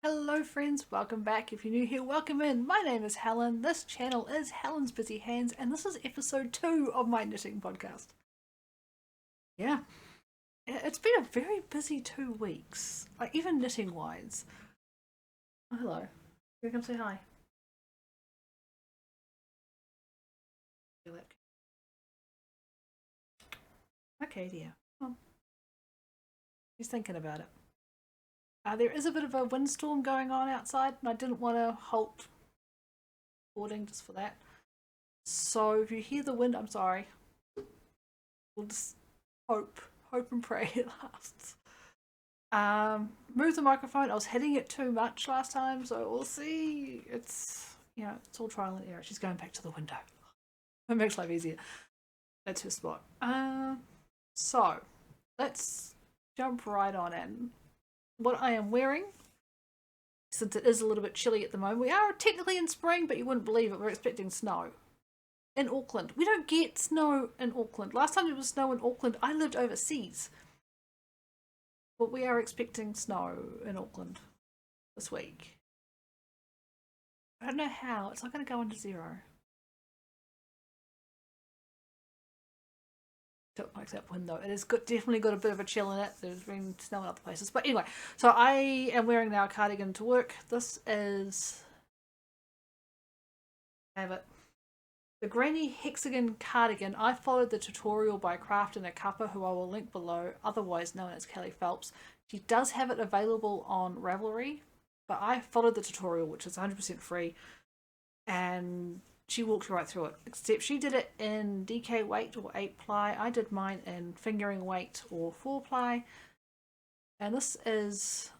Hello friends, welcome back. If you're new here, welcome in. My name is Helen, this channel is Helen's Busy Hands, and this is episode 2 of my knitting podcast. Yeah, it's been a very busy 2 weeks, like even knitting wise. Oh, hello, you come say hi. Okay dear, well, he's thinking about it. There is a bit of a windstorm going on outside, and I didn't want to halt recording just for that. So if you hear the wind, I'm sorry. We'll just hope and pray it lasts. Move the microphone. I was hitting it too much last time, so we'll see. It's it's all trial and error. She's going back to the window. It makes life easier. That's her spot. So let's jump right on in. What I am wearing, since it is a little bit chilly at the moment, we are technically in spring, but you wouldn't believe it. We're expecting snow in Auckland. We don't get snow in Auckland. Last time there was snow in Auckland, I lived overseas. But we are expecting snow in Auckland this week. I don't know how. It's not going to go into zero. Don't like that window. It has definitely got a bit of a chill in it. There's been snow in other places. But anyway, so I am wearing now a cardigan to work. This is... have it. The Granny Hexagon cardigan. I followed the tutorial by Crafting a Cuppa, who I will link below, otherwise known as Kelly Phelps. She does have it available on Ravelry, but I followed the tutorial, which is 100% free, and she walked right through it, except she did it in DK weight or 8-ply. I did mine in fingering weight or 4-ply, and this is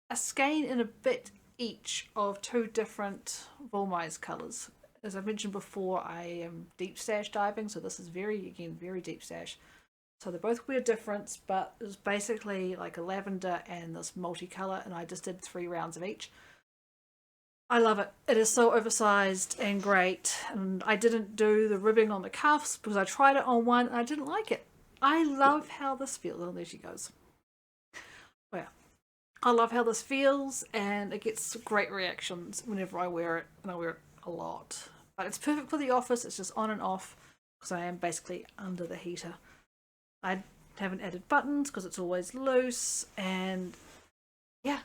a skein in a bit each of 2 different Wollmeise colours. As I mentioned before, I am deep stash diving, so this is very deep stash. So they're both weird difference, but it's basically like a lavender and this multicolour, and I just did 3 rounds of each. I love it. It is so oversized and great, and I didn't do the ribbing on the cuffs because I tried it on one and I didn't like it. I love how this feels. Oh, there she goes. Oh, yeah. I love how this feels, and it gets great reactions whenever I wear it, and I wear it a lot. But it's perfect for the office. It's just on and off because I am basically under the heater. I haven't added buttons because it's always loose, and yeah.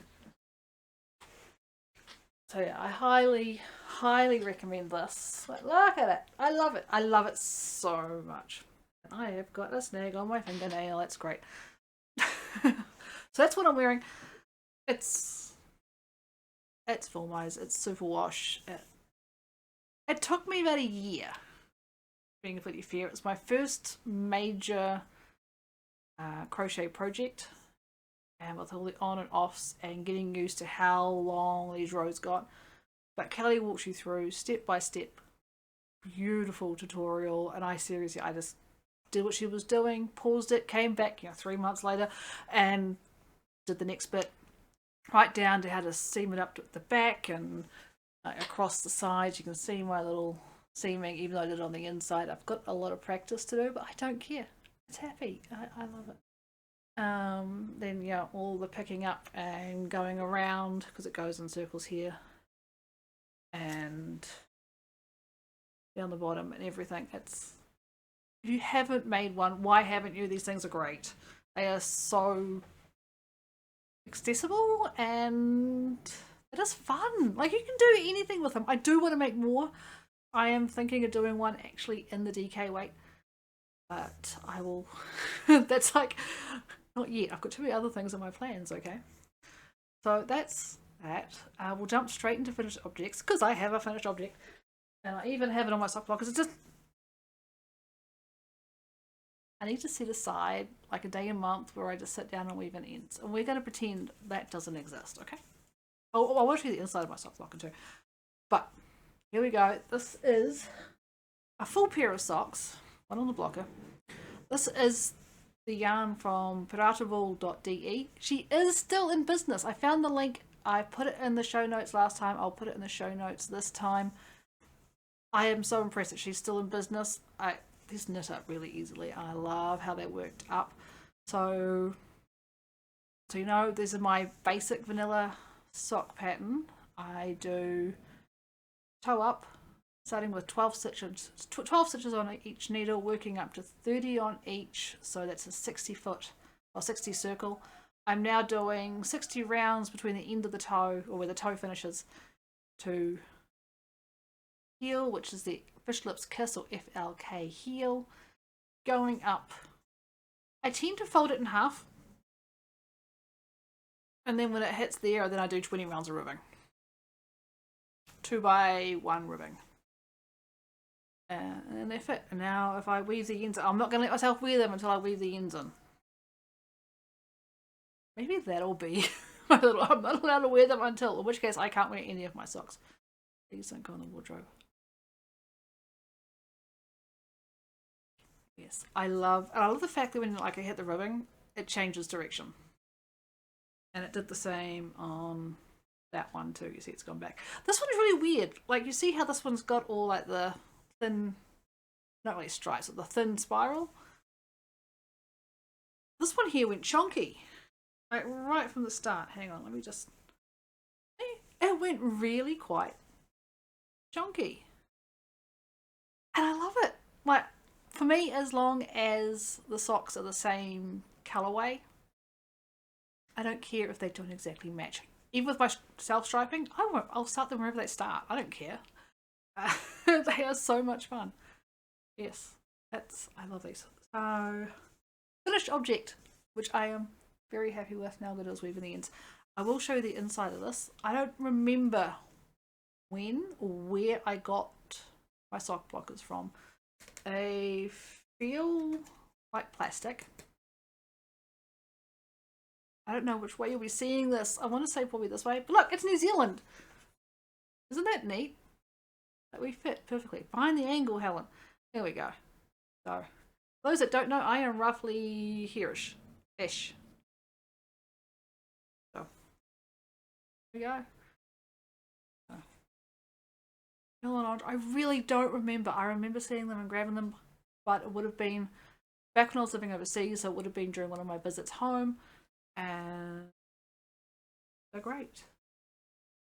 So yeah, I highly recommend this. Like, look at it. I love it. I love it so much. And I have got a snag on my fingernail. That's great. So that's what I'm wearing. It's Wollmeise. It's Superwash. It took me about a year, being completely fair. It was my first major crochet project, and with all the on and offs and getting used to how long these rows got. But Kelly walks you through step by step, beautiful tutorial, and I just did what she was doing, paused it, came back 3 months later and did the next bit, right down to how to seam it up to the back and across the sides. You can see my little seaming, even though I did it on the inside. I've got a lot of practice to do, but I don't care. It's happy. I love it. Then all the picking up and going around, because it goes in circles here and down the bottom and everything. If you haven't made one, why haven't you? These things are great. They are so accessible and it is fun. Like, you can do anything with them. I do want to make more. I am thinking of doing one actually in the DK weight, but I will that's like not yet. I've got 2 other things in my plans. Okay, so that's that. We'll jump straight into finished objects, because I have a finished object, and I even have it on my sock block, because it's just I need to set aside like a day a month where I just sit down and weave in ends, and we're going to pretend that doesn't exist. Okay. Oh, I want to show you the inside of my sock blocker too. But here we go. This is a full pair of socks, one on the blocker. This is the yarn from Piratenwolle.de. She is still in business. I found the link. I put it in the show notes last time. I'll put it in the show notes this time. I am so impressed that she's still in business. These knit up really easily. I love how they worked up. So these are my basic vanilla sock pattern, I do toe up, starting with 12 stitches on each needle, working up to 30 on each, so that's a 60 foot or 60 circle. I'm now doing 60 rounds between the end of the toe, or where the toe finishes, to heel, which is the Fish Lips Kiss, or FLK heel, going up. I tend to fold it in half, and then when it hits there, then I do 20 rounds of ribbing. 2x1 ribbing. And they fit. And now if I weave the ends, I'm not going to let myself wear them until I weave the ends in. Maybe that'll be I'm not allowed to wear them until, in which case I can't wear any of my socks. These don't go in the wardrobe. Yes, I love the fact that when like I hit the ribbing, it changes direction. And it did the same on that one too. You see it's gone back. This one's really weird. Like, you see how this one's got all like the thin, not really stripes, but the thin spiral? This one here went chonky. Like right from the start. Hang on, let me just... It went really quite chonky. And I love it. Like, for me, as long as the socks are the same colorway, I don't care if they don't exactly match. Even with my self-striping, I'll start them wherever they start. I don't care. They are so much fun. Yes, I love these. So, finished object, which I am very happy with now that it was weaving the ends. I will show you the inside of this. I don't remember when or where I got my sock blockers from. They feel like plastic. I don't know which way you'll be seeing this. I want to say probably this way, but look, it's New Zealand. Isn't that neat? That we fit perfectly. Find the angle, Helen. There we go. So, for those that don't know, I am roughly here-ish. So, here we go. I really don't remember. I remember seeing them and grabbing them, but it would have been back when I was living overseas, so it would have been during one of my visits home, and they're great.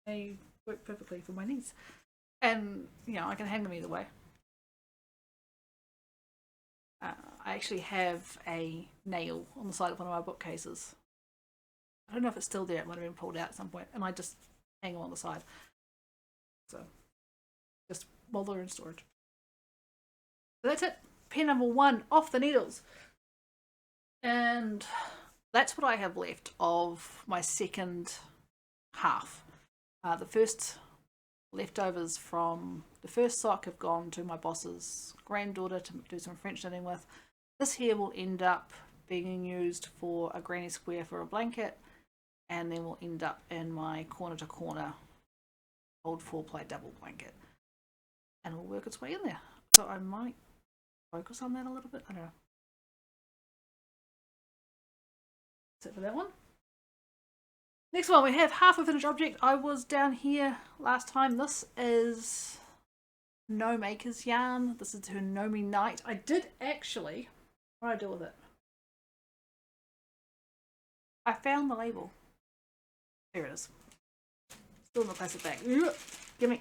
They work perfectly for my needs, and you know, I can hang them either way. I actually have a nail on the side of one of my bookcases. I don't know if it's still there. It might have been pulled out at some point, and I just hang them on the side. So, just while they're in storage. So that's it. Pen number 1 off the needles. And that's what I have left of my second half. The first leftovers from the first sock have gone to my boss's granddaughter to do some French knitting with. This here will end up being used for a granny square for a blanket, and then will end up in my corner to corner old 4-ply double blanket, and it'll work its way in there. So I might focus on that a little bit. I don't know. That's it for that one. Next one, we have half a finished object. I was down here last time. This is Gnome Acres yarn. This is her Gnomey Night. I did actually, what did I do with it? I found the label. There it is. Still in the plastic bag. Gimme.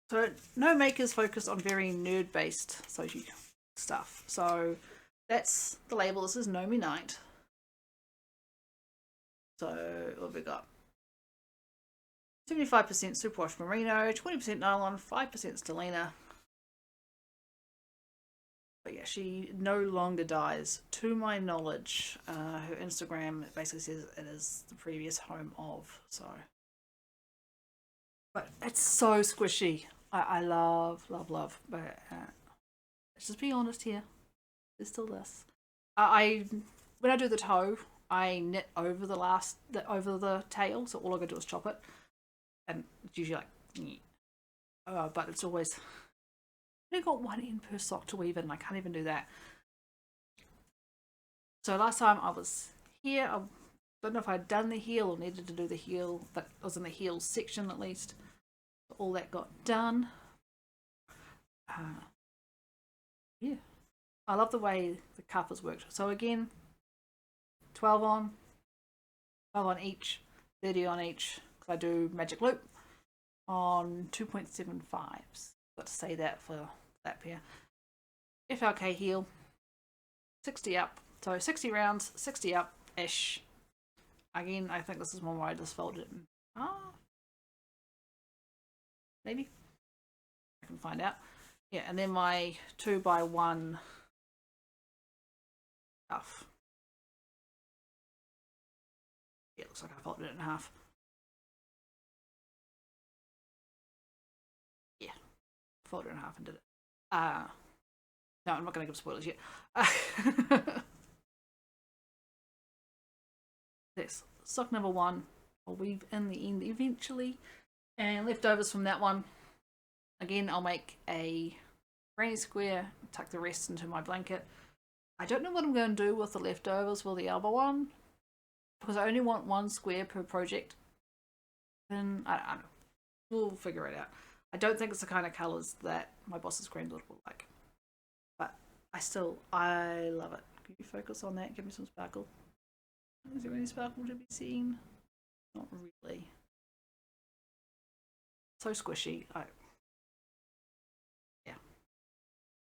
So Gnome Acres focus on very nerd-based Sochi stuff. So that's the label. This is Gnomey Night. So what have we got? 75% superwash merino, 20% nylon, 5% stellina. But yeah, she no longer dyes, to my knowledge. Her Instagram basically says it is the previous home of, so. But it's so squishy. I love, love, love. But let's just be honest here. There's still this. When I do the toe, I knit over the tail, so all I gotta do is chop it. And it's usually like, but it's always, I only got one end per sock to weave in, and I can't even do that. So last time I was here, I don't know if I'd done the heel or needed to do the heel, but I was in the heel section at least. All that got done. Yeah, I love the way the Cuppa's worked. So again, 12 on, 5 on each, 30 on each, because I do magic loop on 2.75s. Got to say that for that pair. FLK heel, 60 up, so 60 rounds, 60 up ish. Again, I think this is one where I just folded it in half. Maybe I can find out. Yeah, and then my 2x1 cuff. Yeah, it looks like I folded it in half. Yeah, folded it in half and did it. No, I'm not going to give spoilers yet. This sock number 1 I'll weave in the end eventually, and leftovers from that one, again I'll make a granny square, tuck the rest into my blanket. I don't know what I'm going to do with the leftovers for the other one, because I only want 1 square per project, and I don't know, we'll figure it out. I don't think it's the kind of colours that my boss's granddaughter will like, but I love it. Can you focus on that? Give me some sparkle. Is there any sparkle to be seen? Not really. So squishy. Yeah.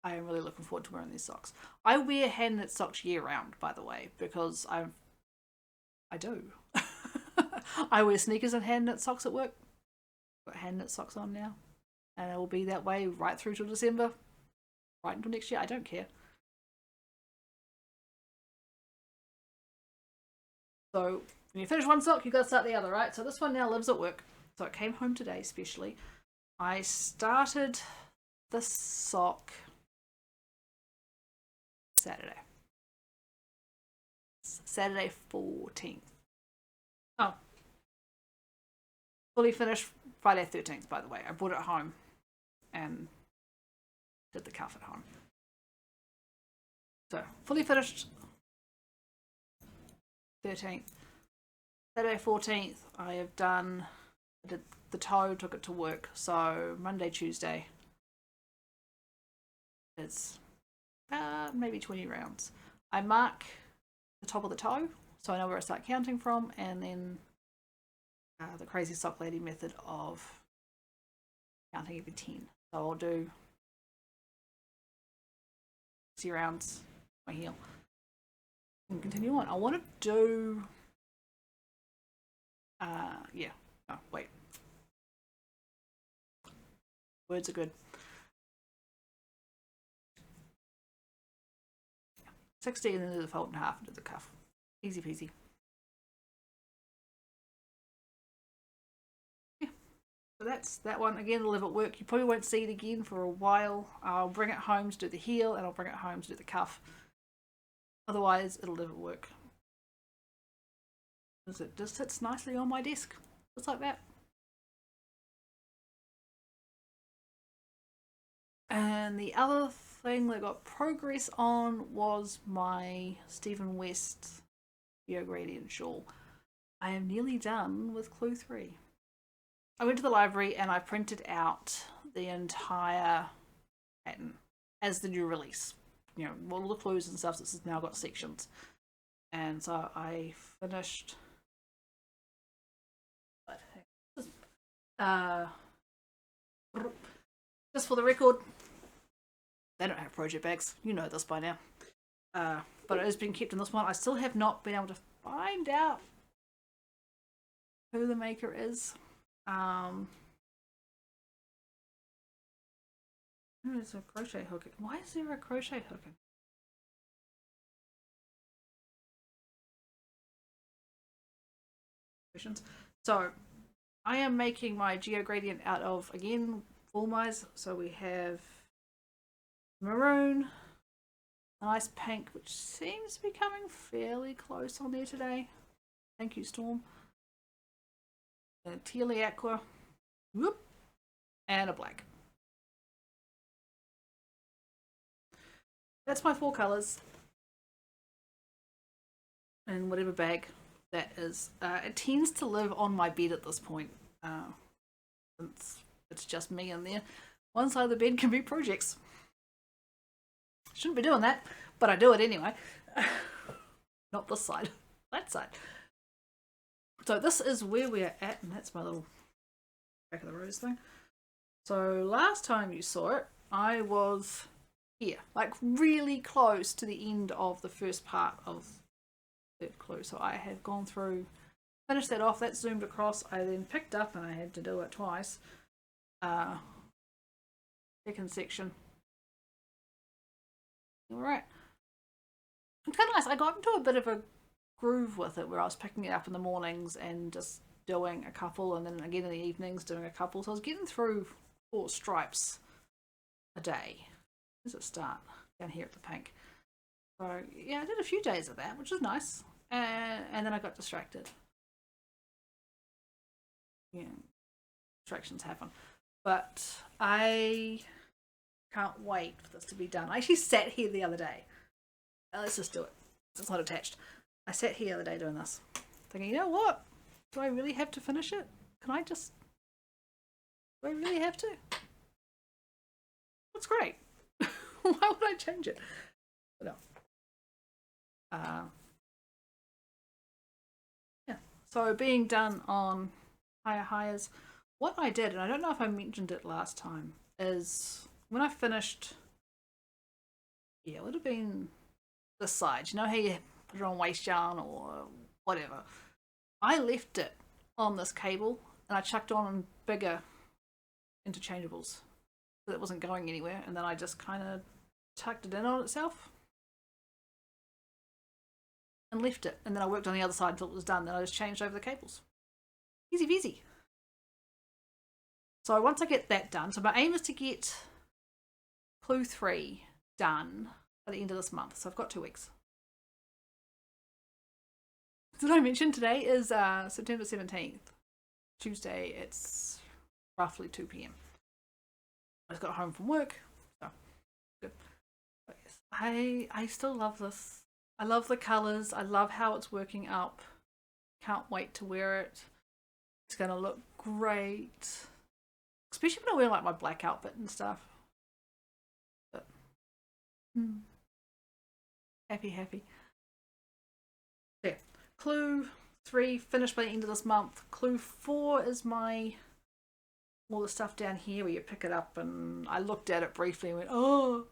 I am really looking forward to wearing these socks. I wear hand knit socks year round, by the way, because I do. I wear sneakers and hand knit socks at work. Got hand knit socks on now, and it will be that way right through till December, right until next year. I don't care. So when you finish one sock, you've got to start the other, right? So this one now lives at work. So it came home today, especially. I started this sock Saturday 14th. Oh. Fully finished Friday 13th, by the way. I brought it home and did the cuff at home. So, fully finished 13th. Saturday 14th, I did the toe, took it to work. So, Monday, Tuesday, it's maybe 20 rounds. I mark the top of the toe, so I know where I start counting from, and then the crazy sock lady method of counting every 10. So I'll do 60 rounds my heel and continue on. I want to do yeah, oh wait, words are good. 60 and then do the fold in half and do the cuff. Easy peasy. Yeah, so that's that one. Again, it'll live at work. You probably won't see it again for a while. I'll bring it home to do the heel, and I'll bring it home to do the cuff. Otherwise, it'll live at work. Because it just sits nicely on my desk. Just like that. And the other thing that I got progress on was my Stephen West Geogradient Shawl. I am nearly done with clue 3. I went to the library and I printed out the entire pattern as the new release. You know, all the clues and stuff, this has now got sections. And so I finished just for the record, they don't have project bags. You know this by now. But it has been kept in this one. I still have not been able to find out who the maker is. There's a crochet hook. Why is there a crochet hook? So I am making my Geogradient out of, again, Wollmeise. So we have maroon, nice pink, which seems to be coming fairly close on there today. Thank you, Storm. A tealy aqua, whoop, and a black. That's my 4 colours. And whatever bag that is. It tends to live on my bed at this point. It's just me in there. One side of the bed can be projects. Shouldn't be doing that, but I do it anyway. Not this side, that side. So this is where we're at, and that's my little back of the rose thing. So last time you saw it, I was here, like really close to the end of the first part of that clue. So I had gone through, finished that off, that zoomed across, I then picked up, and I had to do it twice. Second section. Alright. It's kind of nice. I got into a bit of a groove with it where I was picking it up in the mornings and just doing a couple, and then again in the evenings doing a couple. So I was getting through 4 stripes a day. Where does it start? Down here at the pink. So yeah, I did a few days of that, which is nice. And then I got distracted. Yeah, distractions happen. But I can't wait for this to be done. I actually sat here the other day. Let's just do it. It's not attached. I sat here the other day doing this, thinking, you know what? Do I really have to finish it? Can I just... Do I really have to? That's great. Why would I change it? No. Yeah. So being done on higher hires, what I did, and I don't know if I mentioned it last time, is when I finished, yeah, it would have been this side. You know how you put it on waste yarn or whatever? I left it on this cable and I chucked on bigger interchangeables so it wasn't going anywhere, and then I just kind of tucked it in on itself and left it, and then I worked on the other side until it was done. Then I just changed over the cables. Easy peasy. So once I get that done, so my aim is to get clue 3 done at the end of this month. So I've got 2 weeks. Did I mention today is September 17th, Tuesday. It's roughly 2 p.m. I just got home from work, so good. But yes, I still love this. I love the colours. I love how it's working up. Can't wait to wear it. It's going to look great. Especially when I wear like my black outfit and stuff. But, happy. Yeah. Clue 3 finished by the end of this month. Clue 4 is my all the stuff down here where you pick it up, and I looked at it briefly and went, oh.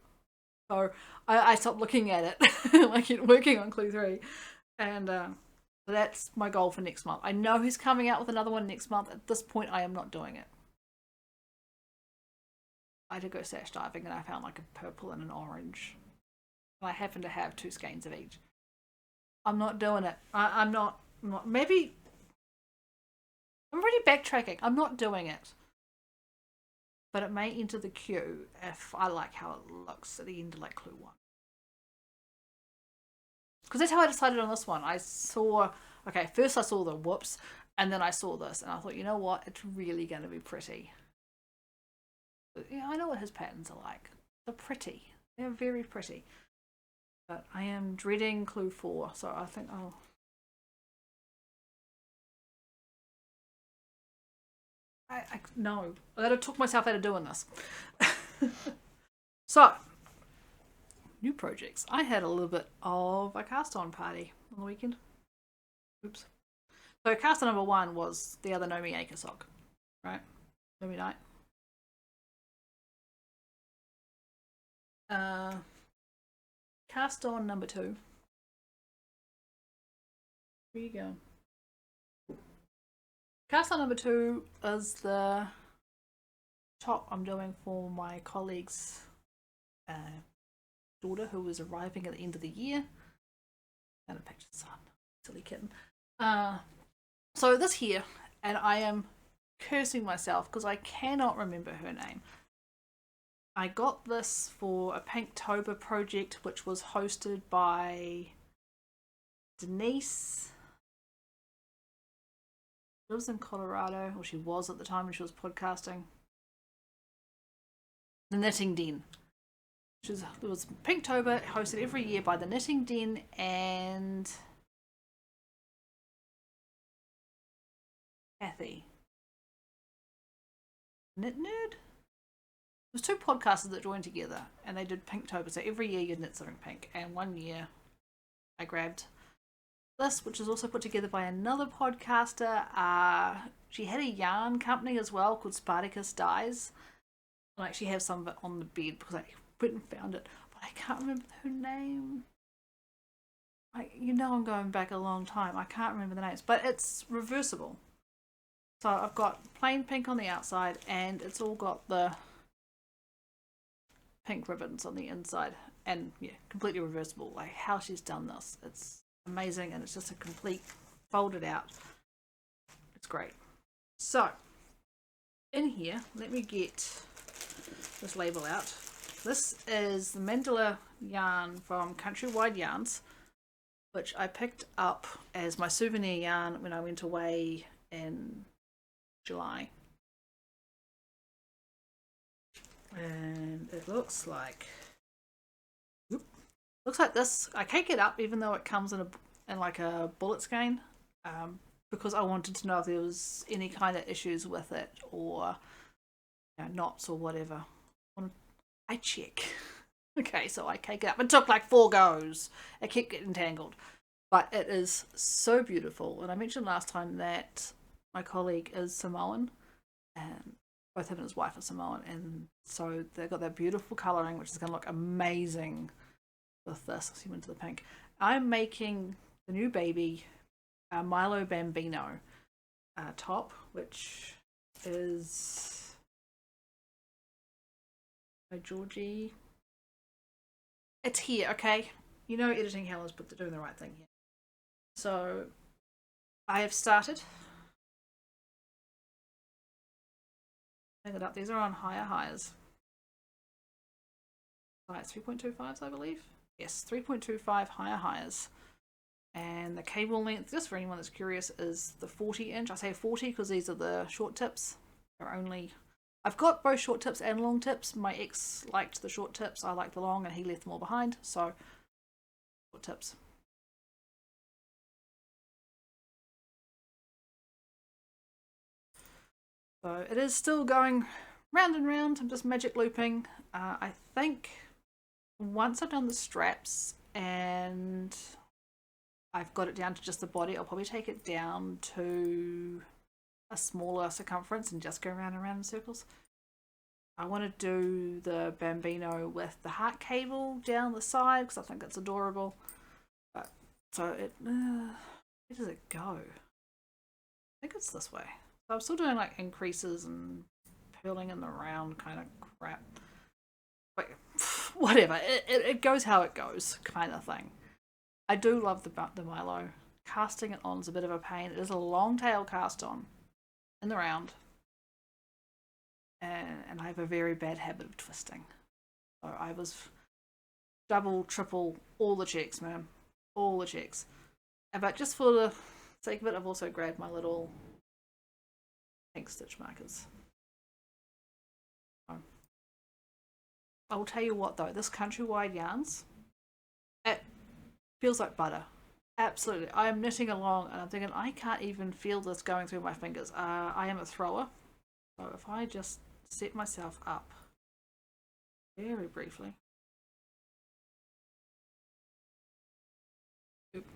So I stopped looking at it, like working on clue 3. And that's my goal for next month. I know he's coming out with another one next month. At this point, I am not doing it. I had to go sash diving and I found like a purple and an orange. And I happen to have 2 skeins of each. I'm not doing it. I'm not, maybe, I'm already backtracking. I'm not doing it. But it may enter the queue if I like how it looks at the end of like clue 1. Because that's how I decided on this one. I saw, okay, first I saw the W.I.P.s, and then I saw this, and I thought, you know what, it's really going to be pretty. But, yeah, I know what his patterns are like. They're pretty. They're very pretty. But I am dreading clue 4, so I think I'll... no, I gotta talk myself out of doing this. So, new projects. I had a little bit of a cast on party on the weekend. Oops. So cast on number 1 was the other Gnome Acres sock, right? Gnome Night. Cast on number 2. Here you go. Cast on number 2 is the top I'm doing for my colleague's daughter who was arriving at the end of the year. And a picture son, silly kitten. So this here, and I am cursing myself because I cannot remember her name. I got this for a Pinktober project which was hosted by Denise. She lives in Colorado, or she was at the time when she was podcasting. The Knitting Den. It was Pinktober, hosted every year by the Knitting Den and Kathy. Knit Nerd? It was 2 podcasters that joined together and they did Pinktober. So every year you'd knit something pink. And one year I grabbed this, which is also put together by another podcaster. She had a yarn company as well called Spartacus Dyes. I actually have some of it on the bed because I went and found it, but I can't remember her name. I'm going back a long time. I can't remember the names, but it's reversible. So I've got plain pink on the outside, and it's all got the pink ribbons on the inside, and yeah, completely reversible. Like how she's done this, it's amazing, and it's just a complete folded out. It's great. So in here, let me get this label out. This is the Mandela yarn from Countrywide yarns, which I picked up as my souvenir yarn when I went away in July. And it looks like this. I cake it up even though it comes in like a bullet skein, because I wanted to know if there was any kind of issues with it or knots or whatever. I check. Okay, so I cake it up. It took like 4 goes. It kept getting tangled. But it is so beautiful. And I mentioned last time that my colleague is Samoan, and both him and his wife are Samoan, and so they've got that beautiful colouring, which is going to look amazing with this. I'll see into the pink. I'm making the new baby Milo Bambino top, which is by Georgie. It's here, okay? You know editing hell is, but they're doing the right thing here. So I have started. Hang it up. These are on higher highs. It's 3.25s, I believe. Yes, 3.25 higher highs. And the cable length, just for anyone that's curious, is the 40-inch. I say 40 because these are the short tips. I've got both short tips and long tips. My ex liked the short tips. I liked the long, and he left them all behind. So, short tips. So it is still going round and round. I'm just magic looping. I think once I've done the straps and I've got it down to just the body, I'll probably take it down to a smaller circumference and just go round and round in circles. I want to do the Bambino with the heart cable down the side because I think that's adorable. Where does it go? I think it's this way. So I'm still doing like increases and purling in the round kind of crap. But whatever, it goes how it goes kind of thing. I do love the Milo. Casting it on is a bit of a pain. It is a long tail cast on in the round. And I have a very bad habit of twisting. So I was double, triple, all the checks, man. All the checks. But just for the sake of it, I've also grabbed my little pink stitch markers. I will tell you what though, this Countrywide yarns, it feels like butter. Absolutely. I am knitting along and I'm thinking I can't even feel this going through my fingers. I am a thrower. So if I just set myself up very briefly. Oop.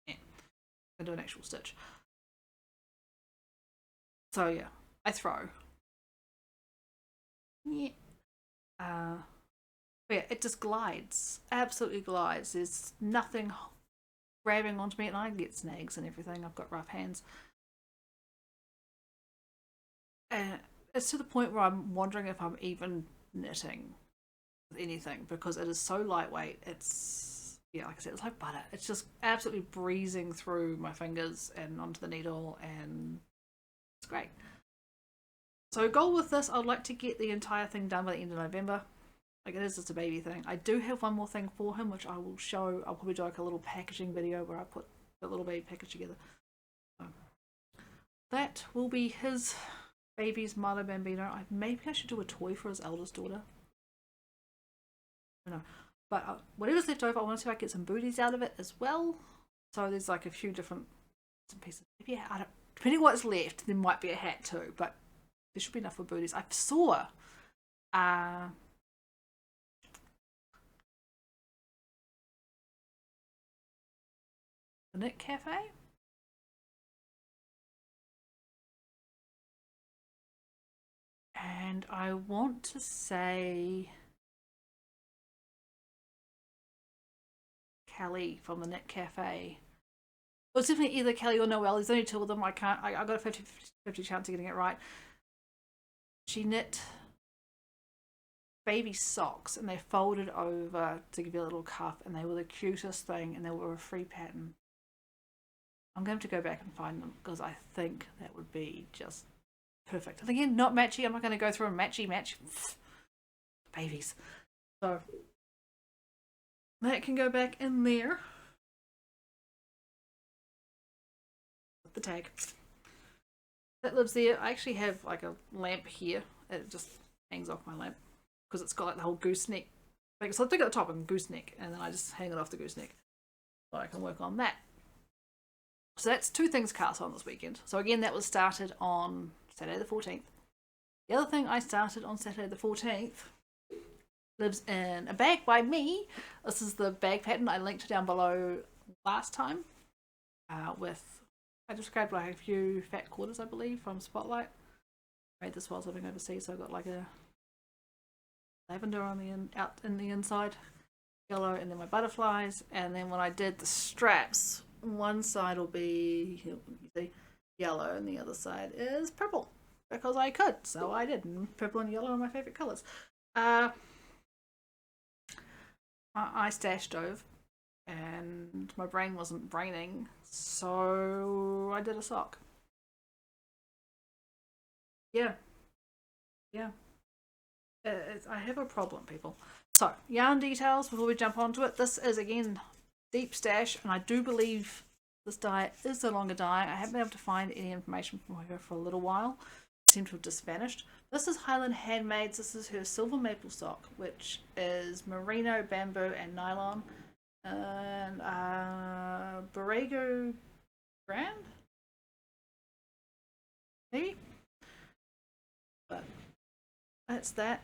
Yeah. I'm going to do an actual stitch. So yeah, I throw. Yeah. But yeah, it just glides. Absolutely glides. There's nothing grabbing onto me, and I get snags and everything. I've got rough hands. And it's to the point where I'm wondering if I'm even knitting with anything because it is so lightweight. It's, yeah, like I said, it's like butter. It's just absolutely breezing through my fingers and onto the needle, and it's great. So goal with this, I'd like to get the entire thing done by the end of November. Like, it is just a baby thing. I do have one more thing for him, which I will show. I'll probably do like a little packaging video where I put the little baby package together. So that will be his baby's Milo Bambino. Maybe I should do a toy for his eldest daughter. I don't know. But whatever's left over, I want to see if I can get some booties out of it as well. So there's like a few different pieces. Maybe depending on what's left, there might be a hat too. But there should be enough for booties. I saw the Knit Cafe. And I want to say Kelly from the Knit Cafe. Well, it's definitely either Kelly or Noelle. There's only two of them. I got a 50-50 chance of getting it right. She knit baby socks and they folded over to give you a little cuff, and they were the cutest thing, and they were a free pattern. I'm going to go back and find them because I think that would be just perfect. And again, not matchy. I'm not going to go through and match babies. So that can go back in there. The tag that lives there. I actually have like a lamp here. It just hangs off my lamp because it's got like the whole gooseneck. Like, so I think at the top and gooseneck, and then I just hang it off the gooseneck so I can work on that. So that's two things cast on this weekend. So again, that was started on Saturday the 14th. The other thing I started on Saturday the 14th lives in a bag by me. This is the bag pattern I linked down below last time with, I described like a few fat quarters, I believe, from Spotlight. I made this while living overseas, so I got like a lavender on the out in the inside, yellow, and then my butterflies. And then when I did the straps, one side will be, you see, yellow, and the other side is purple because I could, so I did. And purple and yellow are my favorite colors. I stashed over, and my brain wasn't braining, so I did a sock. Yeah. I have a problem, people. So, yarn details before we jump onto it. This is, again, deep stash, and I do believe this dye is no longer dyeing. I haven't been able to find any information from her for a little while. It seemed to have just vanished. This is Highland Handmades. This is her silver maple sock, which is merino, bamboo, and nylon. And Borrego Grande? Maybe? But that's that.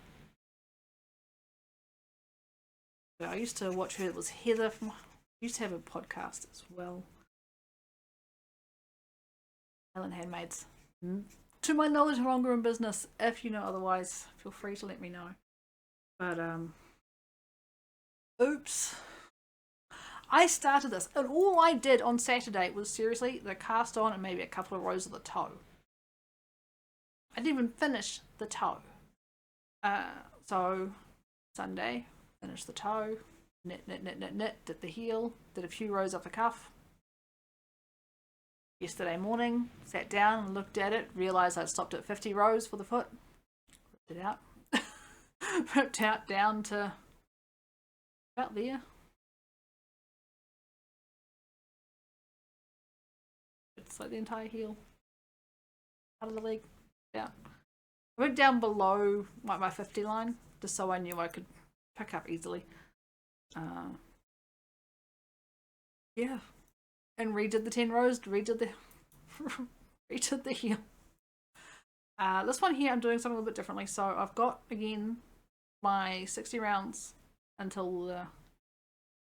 I used to watch her. It was Heather from. Used to have a podcast as well. Highland Handmades. To my knowledge, no longer in business. If you know otherwise, feel free to let me know. But oops. I started this, and all I did on Saturday was seriously the cast on and maybe a couple of rows of the toe. I didn't even finish the toe. So Sunday, finished the toe, knit, did the heel, did a few rows off the cuff. Yesterday morning, sat down and looked at it, realised I'd stopped at 50 rows for the foot. Ripped it out. Ripped out down to about there. It's like the entire heel. Out of the leg. Down. I went down below like my 50 line, just so I knew I could pick up easily. Yeah. And redid the 10 rows, redid the heel. This one here I'm doing something a little bit differently. So I've got, again, my 60 rounds until the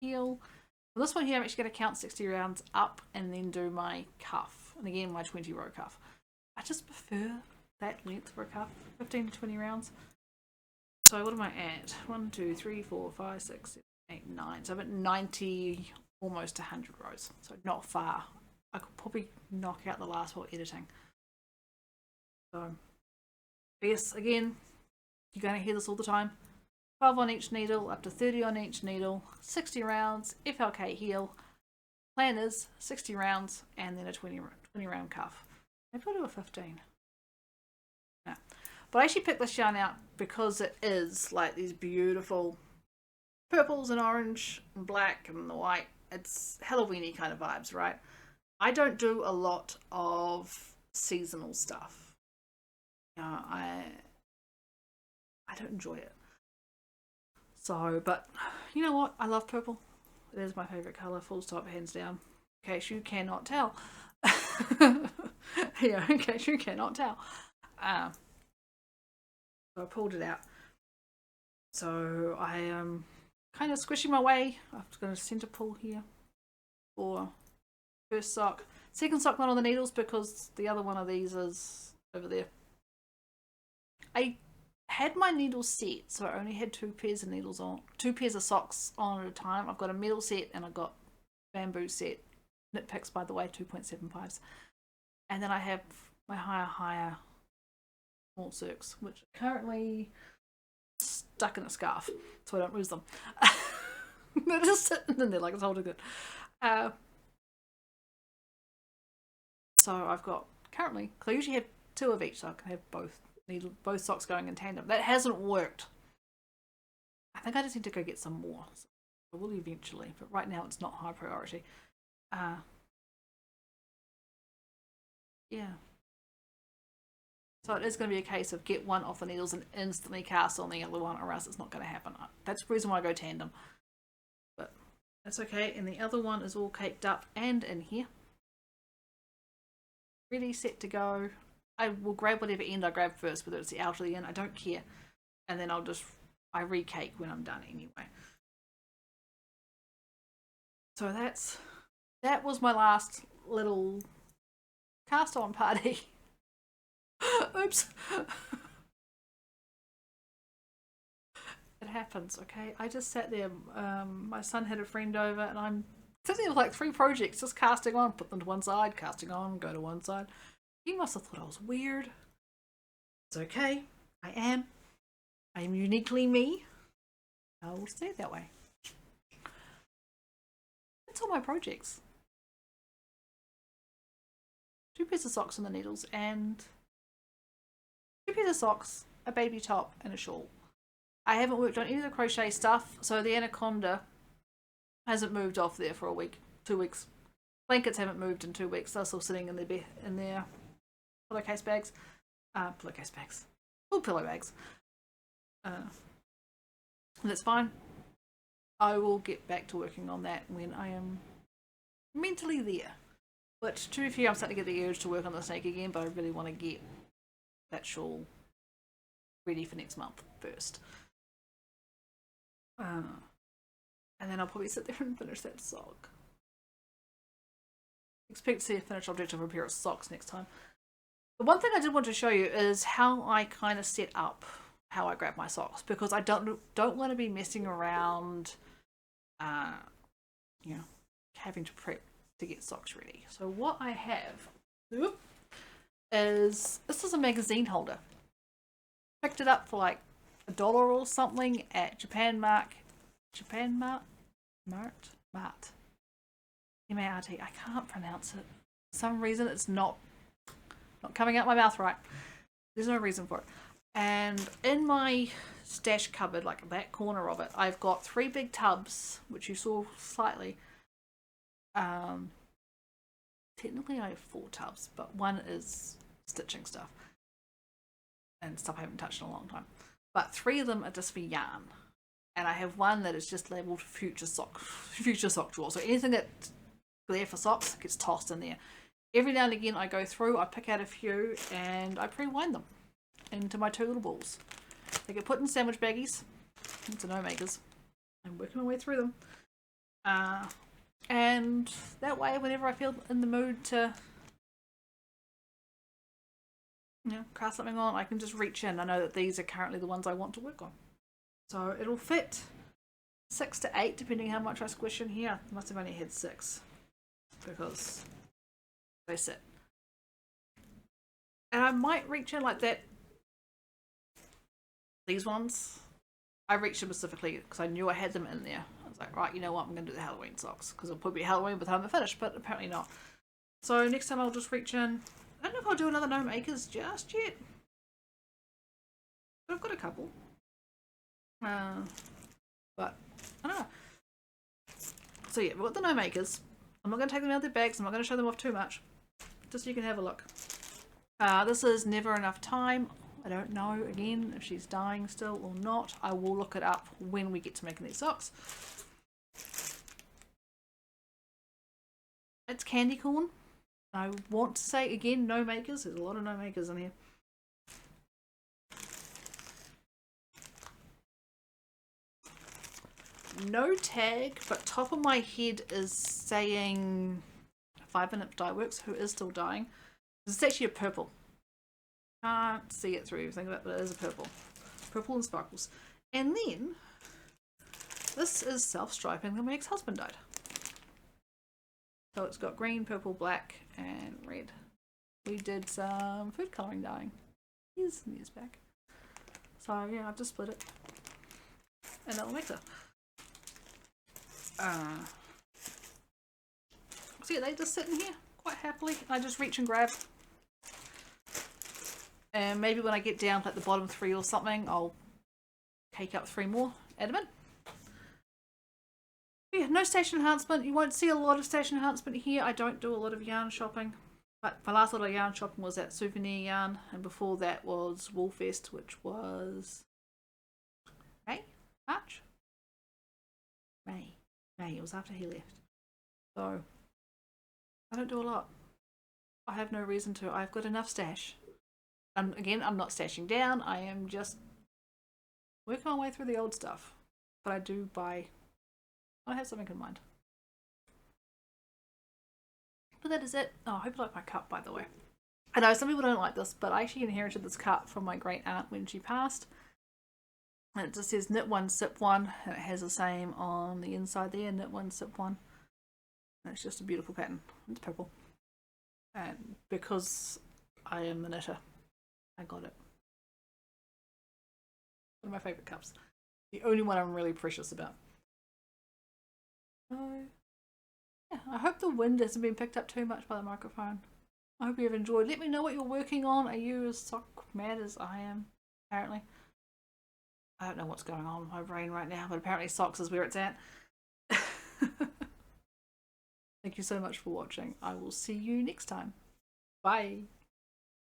heel. For this one here I'm actually going to count 60 rounds up and then do my cuff. And again, my 20 row cuff. I just prefer that length for a cuff, 15 to 20 rounds. So what am I at? 1, 2, 3, 4, 5, 6, 7, 8, 9. So I'm at 90, almost 100 rows. So not far. I could probably knock out the last while editing. So, yes, again, you're going to hear this all the time. 12 on each needle, up to 30 on each needle, 60 rounds, FLK heel. Plan is 60 rounds and then a 20 round cuff. Maybe I'll do a 15. No. But I actually picked this yarn out because it is like these beautiful purples and orange and black and the white. It's Halloween-y kind of vibes, right? I don't do a lot of seasonal stuff. I don't enjoy it. So, but you know what? I love purple. It is my favourite colour, full stop, hands down. In case you cannot tell. Yeah, in case you cannot tell. So I pulled it out. So I am kind of squishing my way. I'm going to centre pull here for First sock. Second sock not on the needles because the other one of these is over there. I had my needles set, so I only had 2 pairs of needles on, 2 pairs of socks on at a time. I've got a metal set and I've got bamboo set. Knit picks, by the way, 2.75s. And then I have my higher small circs, which are currently stuck in a scarf, so I don't lose them. They're just sitting in there like it's holding it. So I've got currently, because I usually have 2 of each, so I can have both socks going in tandem. That hasn't worked. I think I just need to go get some more. So I will eventually, but right now it's not high priority. Yeah. So it is going to be a case of get one off the needles and instantly cast on the other one, or else it's not going to happen. That's the reason why I go tandem. But that's okay. And the other one is all caked up and in here. Ready, set to go. I will grab whatever end I grab first, whether it's the outer or the in, I don't care. And then I recake when I'm done anyway. So that was my last little cast on party. Oops. It happens, okay? I just sat there, my son had a friend over and I'm sitting there with like 3 projects, just casting on, put them to one side, casting on, go to one side. He must have thought I was weird. It's okay. I am uniquely me. I will stay that way. That's all my projects. 2 pairs of socks on the needles and 2 pairs of socks, a baby top and a shawl. I haven't worked on any of the crochet stuff, so the anaconda hasn't moved off there for a week, 2 weeks. Blankets haven't moved in 2 weeks. They're still sitting in their pillowcase bags. Pillowcase bags. Full pillow bags. That's fine. I will get back to working on that when I am mentally there. But to be fair, I'm starting to get the urge to work on the snake again, but I really want to get that shawl ready for next month first. And then I'll probably sit there and finish that sock. Expect to see a finished object of a pair of socks next time. The one thing I did want to show you is how I kind of set up how I grab my socks, because I don't want to be messing around, you know, having to prep to get socks ready. So what I have is, this is a magazine holder. Picked it up for like $1 or something at Japan Mart. M-A-R-T. I can't pronounce it. For some reason it's not coming out my mouth right. There's no reason for it. And in my stash cupboard, like that corner of it, I've got 3 big tubs, which you saw slightly. Technically I have 4 tubs, but one is stitching stuff. And stuff I haven't touched in a long time. But 3 of them are just for yarn. And I have one that is just labelled future sock drawer. So anything that's there for socks gets tossed in there. Every now and again I go through, I pick out a few and I pre-wind them into my 2 little balls. They get put in sandwich baggies. It's a Gnome Acres. I'm working my way through them. And that way, whenever I feel in the mood to, you know, cast something on, I can just reach in. I know that these are currently the ones I want to work on. So it'll fit 6 to 8 depending how much I squish in here. I must have only had 6 because they sit. And I might reach in like that. These ones, I reached in specifically because I knew I had them in there. I was like, right, you know what, I'm going to do the Halloween socks because it'll probably be Halloween by the time they're finished, but apparently not. So next time I'll just reach in. I don't know if I'll do another Gnome Acres just yet. But I've got a couple. But I don't know. So yeah, we've got the Gnome Acres. I'm not going to take them out of their bags. I'm not going to show them off too much. Just so you can have a look. This is Never Enough Time. I don't know, again, if she's dying still or not. I will look it up when we get to making these socks. It's candy corn. I want to say, again, Gnome Acres. There's a lot of Gnome Acres in here. No tag, but top of my head is saying 5-minute dye works, who is still dyeing. It's actually a purple. Can't see it through everything, but it is a purple. Purple and sparkles. And then this is self-striping that my ex-husband dyed. So it's got green, purple, black, and red. We did some food colouring dyeing years back. So yeah, I've just split it. And that'll make it. So yeah, they just sit in here quite happily. I just reach and grab. And maybe when I get down to like the bottom 3 or something, I'll cake up 3 more, add them in. Yeah, no station enhancement. You won't see a lot of station enhancement here. I don't do a lot of yarn shopping. But my last lot of yarn shopping was at Souvenir Yarn, and before that was Woolfest, which was March? May. It was after he left. So I don't do a lot. I have no reason to. I've got enough stash. And again, I'm not stashing down. I am just working my way through the old stuff. But I do buy. I have something in mind. But that is it. Oh, I hope you like my cup, by the way. I know some people don't like this, but I actually inherited this cup from my great aunt when she passed. And it just says knit 1, sip 1. And it has the same on the inside there, knit 1, sip 1. And it's just a beautiful pattern. It's purple. And because I am a knitter, I got it. One of my favourite cups. The only one I'm really precious about. So, yeah, I hope the wind hasn't been picked up too much by the microphone. I hope you've enjoyed. Let me know what you're working on. Are you as sock mad as I am, apparently? I don't know what's going on with my brain right now, but apparently socks is where it's at. Thank you so much for watching. I will see you next time. Bye.